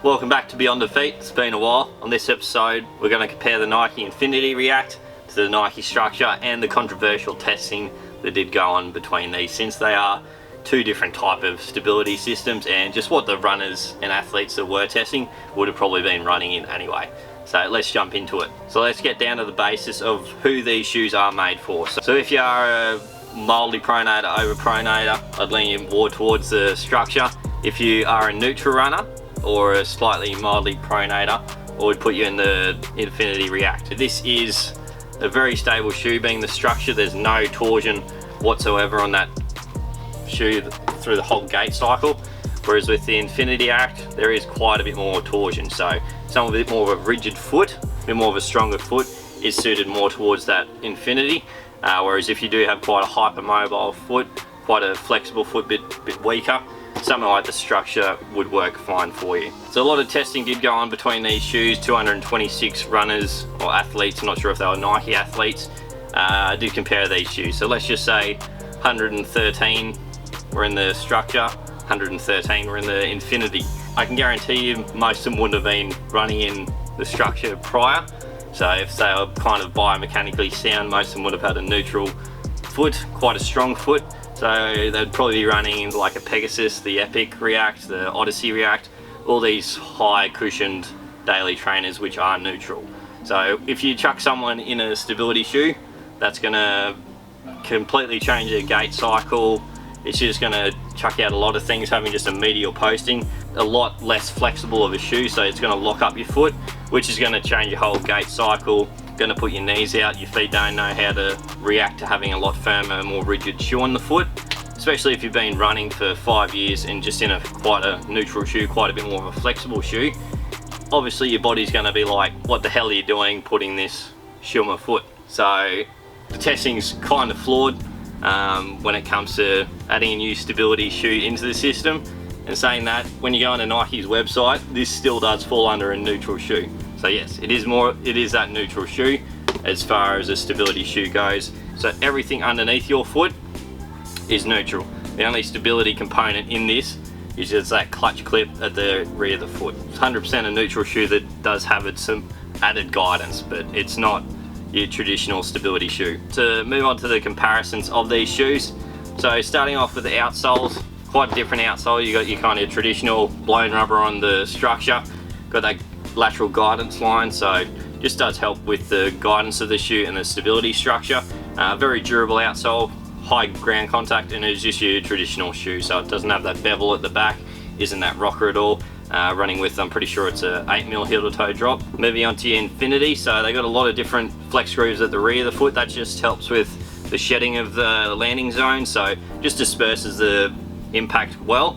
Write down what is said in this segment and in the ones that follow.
Welcome back to Beyond Defeat. It's been a while. On this episode we're going to compare the Nike Infinity React to the Nike Structure and the controversial testing that did go on between these, since they are two different type of stability systems and just what the runners and athletes that were testing would have probably been running in anyway. So let's jump into it. So let's get down to the basis of who these shoes are made for. So if you are a mildly pronator, over pronator, I'd lean you more towards the Structure. If you are a neutral runner or a slightly mildly pronator, I would put you in the Infinity React. This is a very stable shoe, being the Structure. There's no torsion whatsoever on that shoe through the whole gait cycle, whereas with the Infinity React there is quite a bit more torsion. So someone with a bit more of a rigid foot, a bit more of a stronger foot, is suited more towards that Infinity, whereas if you do have quite a hypermobile foot, quite a flexible foot, bit weaker, something like the Structure would work fine for you. So a lot of testing did go on between these shoes. 226 runners or athletes, I'm not sure if they were Nike athletes, did compare these shoes. So let's just say 113 were in the Structure, 113 were in the Infinity. I can guarantee you most of them wouldn't have been running in the Structure prior. So if they were kind of biomechanically sound, most of them would have had a neutral foot, quite a strong foot. So they'd probably be running like a Pegasus, the Epic React, the Odyssey React, all these high cushioned daily trainers which are neutral. So if you chuck someone in a stability shoe, that's gonna completely change their gait cycle. It's just gonna chuck out a lot of things, having just a medial posting, a lot less flexible of a shoe, so it's gonna lock up your foot, which is gonna change your whole gait cycle, gonna put your knees out, your feet don't know how to react to having a lot firmer, more rigid shoe on the foot, especially if you've been running for 5 years and just in quite a neutral shoe, quite a bit more of a flexible shoe. Obviously your body's gonna be like, what the hell are you doing putting this shoe on my foot? So the testing's kind of flawed when it comes to adding a new stability shoe into the system. And saying that, when you go onto Nike's website, this still does fall under a neutral shoe. So yes, it is that neutral shoe as far as a stability shoe goes. So everything underneath your foot is neutral. The only stability component in this is just that clutch clip at the rear of the foot. It's 100% a neutral shoe that does have some added guidance, but it's not your traditional stability shoe. To move on to the comparisons of these shoes, so starting off with the outsoles, quite a different outsole. You got your kind of traditional blown rubber on the Structure, got that lateral guidance line, so just does help with the guidance of the shoe and the stability Structure. Very durable outsole, high ground contact, and it's just your traditional shoe, so it doesn't have that bevel at the back, isn't that rocker at all. Running with, I'm pretty sure it's a 8mm heel to toe drop. Moving on to your Infinity, so they got a lot of different flex grooves at the rear of the foot. That just helps with the shedding of the landing zone, so just disperses the impact well,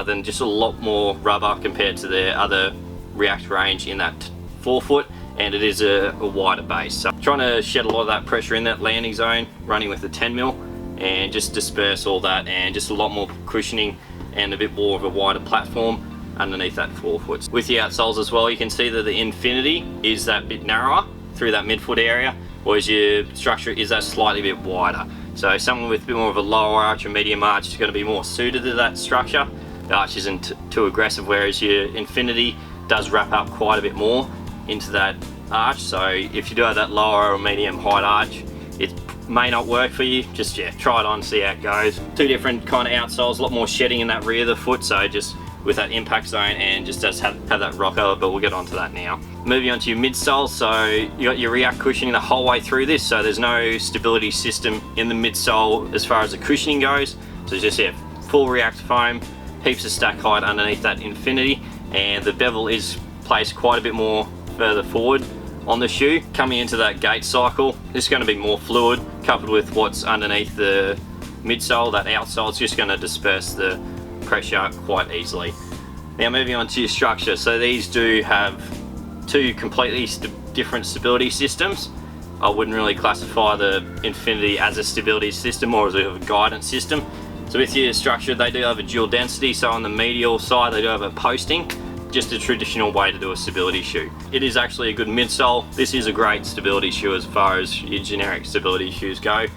then just a lot more rubber compared to the other React range in that forefoot, and it is a wider base. So trying to shed a lot of that pressure in that landing zone, running with the 10mm, and just disperse all that, and just a lot more cushioning and a bit more of a wider platform underneath that forefoot. With the outsoles as well, you can see that the Infinity is that bit narrower through that midfoot area, whereas your Structure is that slightly bit wider. So someone with a bit more of a lower arch or medium arch is going to be more suited to that Structure. The arch isn't too aggressive, whereas your Infinity does wrap up quite a bit more into that arch. So if you do have that lower or medium height arch, it may not work for you. Just try it on, see how it goes. Two different kind of outsoles, a lot more shedding in that rear of the foot, so just with that impact zone, and just does have that rocker, but we'll get onto that now. Moving on to your midsole, so you got your React cushioning the whole way through this, so there's no stability system in the midsole as far as the cushioning goes. So it's just full React foam, heaps of stack height underneath that Infinity, and the bevel is placed quite a bit more further forward on the shoe. Coming into that gait cycle, it's going to be more fluid, coupled with what's underneath the midsole, that outsole, it's just going to disperse the pressure quite easily. Now moving on to your Structure, so these do have two completely different stability systems. I wouldn't really classify the Infinity as a stability system or as a guidance system. So with your Structure, they do have a dual density, so on the medial side they do have a posting, just a traditional way to do a stability shoe. It is actually a good midsole. This is a great stability shoe as far as your generic stability shoes go.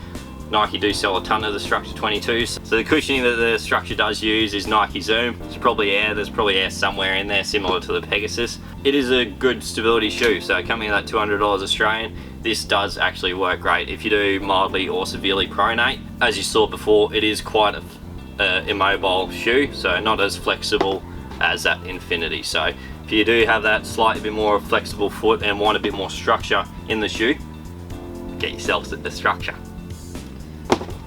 Nike do sell a ton of the Structure 22s. So the cushioning that the Structure does use is Nike Zoom. There's probably air somewhere in there similar to the Pegasus. It is a good stability shoe, so coming in at $200 Australian, this does actually work great if you do mildly or severely pronate. As you saw before, it is quite a immobile shoe, so not as flexible as that Infinity. So if you do have that slightly bit more flexible foot and want a bit more structure in the shoe, get yourself the Structure.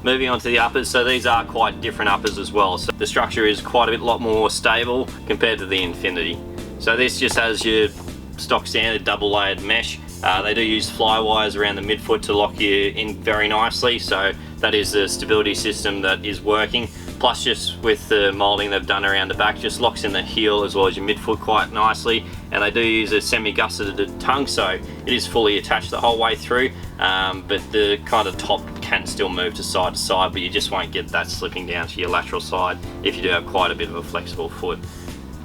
Moving on to the uppers, so these are quite different uppers as well. So the Structure is quite a lot more stable compared to the Infinity. So this just has your stock standard double layered mesh. They do use fly wires around the midfoot to lock you in very nicely, so that is the stability system that is working. Plus, just with the moulding they've done around the back, just locks in the heel as well as your midfoot quite nicely. And they do use a semi-gusseted tongue, so it is fully attached the whole way through, but the kind of top can still move to side, but you just won't get that slipping down to your lateral side if you do have quite a bit of a flexible foot.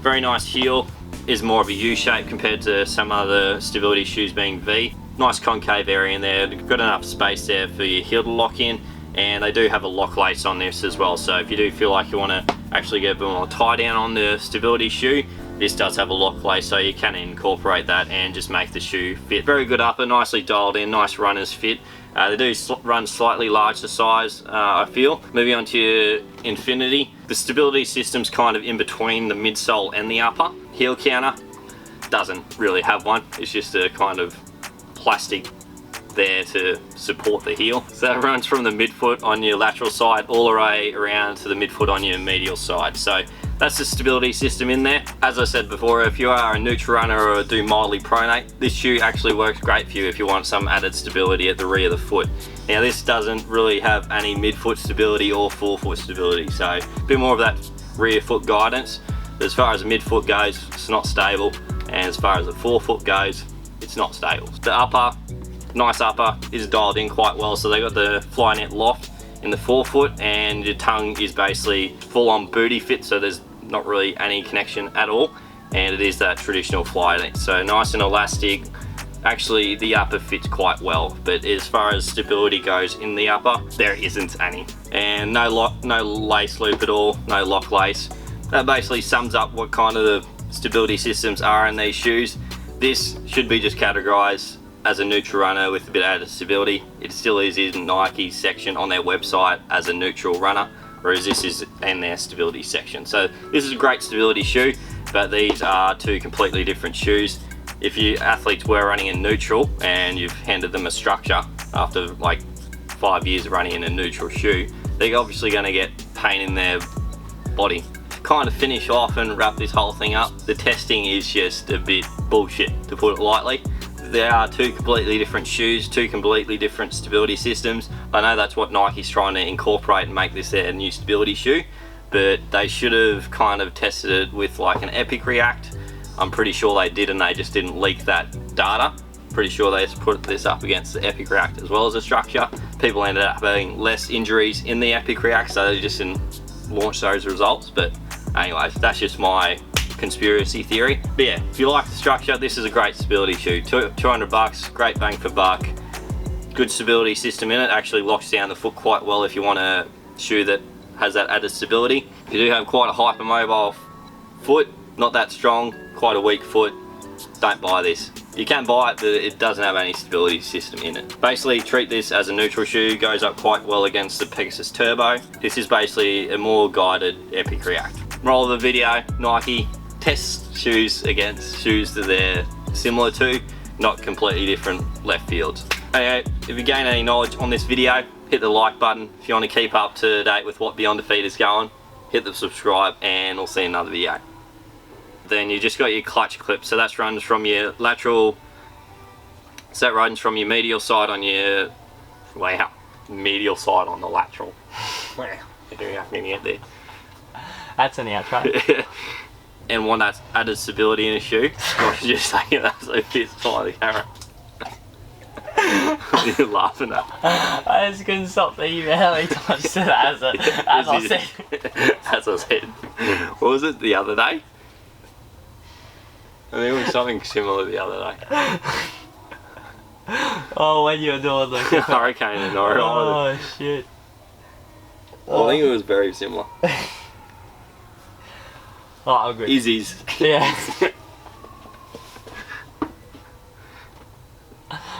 Very nice heel, is more of a U shape compared to some other stability shoes being V. Nice concave area in there, got enough space there for your heel to lock in. And they do have a lock lace on this as well, so if you do feel like you want to actually get a bit more tie down on the stability shoe, this does have a lock lace, so you can incorporate that and just make the shoe fit. Very good upper, nicely dialed in, nice runners fit. They do run slightly large to size, I feel. Moving on to your Infinity, the stability system's kind of in between the midsole and the upper. Heel counter doesn't really have one, it's just a kind of plastic there to support the heel. So it runs from the midfoot on your lateral side all the way around to the midfoot on your medial side. So that's the stability system in there. As I said before, if you are a neutral runner or do mildly pronate, this shoe actually works great for you if you want some added stability at the rear of the foot. Now this doesn't really have any midfoot stability or forefoot stability, so a bit more of that rear foot guidance. But as far as the midfoot goes, it's not stable, and as far as the forefoot goes, it's not stable. The upper, nice upper, is dialed in quite well, so they got the Flyknit loft in the forefoot, and your tongue is basically full on booty fit, so there's not really any connection at all, and it is that traditional Flyknit, so nice and elastic. Actually the upper fits quite well, but as far as stability goes in the upper, there isn't any, and no lace loop at all, no lock lace. That basically sums up what kind of the stability systems are in these shoes. This should be just categorized as a neutral runner with a bit of added stability. It still is in Nike's section on their website as a neutral runner, whereas this is in their stability section. So this is a great stability shoe, but these are two completely different shoes. If you athletes were running in neutral and you've handed them a Structure after like 5 years of running in a neutral shoe, they're obviously going to get pain in their body. To kind of finish off and wrap this whole thing up, the testing is just a bit bullshit, to put it lightly. There are two completely different shoes, two completely different stability systems. I know that's what Nike's trying to incorporate and make this their new stability shoe, but they should have kind of tested it with like an Epic React. I'm pretty sure they did, and they just didn't leak that data. Pretty sure they just put this up against the Epic React as well as the Structure. People ended up having less injuries in the Epic React, so they just didn't launch those results. But anyways, that's just my conspiracy theory. But yeah, if you like the Structure, this is a great stability shoe. 200 bucks, great bang for buck. Good stability system in it, actually locks down the foot quite well if you want a shoe that has that added stability. If you do have quite a hypermobile foot, not that strong, quite a weak foot, don't buy this. You can buy it, but it doesn't have any stability system in it. Basically treat this as a neutral shoe, goes up quite well against the Pegasus Turbo. This is basically a more guided Epic React. Moral of the video, Nike, test shoes against shoes that they're similar to, not completely different left fields. Anyway, if you gain any knowledge on this video, hit the like button. If you want to keep up to date with what Beyond Defeat is going, hit the subscribe, and we'll see you in another video. Then you just got your clutch clip, so that runs from your lateral, so that runs from your medial side on your, wow, medial side on the lateral. Wow, you're doing an idiot there. That's an outro. And want that added stability in a shoe, or should you just say it absolutely fits by the camera? You're laughing at. I just couldn't stop thinking about how many times you said as I said. As I said. What was it the other day? I think it was something similar the other day. Oh, when you're doing the Hurricane and Orion. Oh shit. I think it was very similar. Oh, I'm good. Izzy's. Yeah.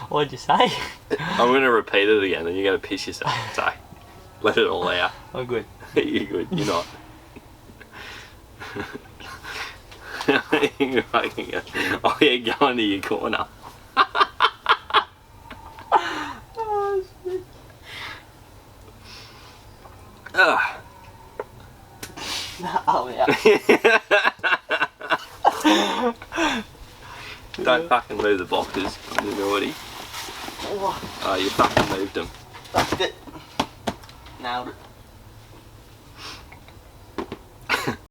What'd you say? I'm gonna repeat it again, and you're gonna piss yourself. So, let it all out. I'm good. You're good. You're not. You're fucking good. Oh yeah, go into your corner. Oh shit. Ugh. Oh yeah. Don't fucking move the boxes, you naughty. Oh, you fucking moved them. That's it. Nailed it.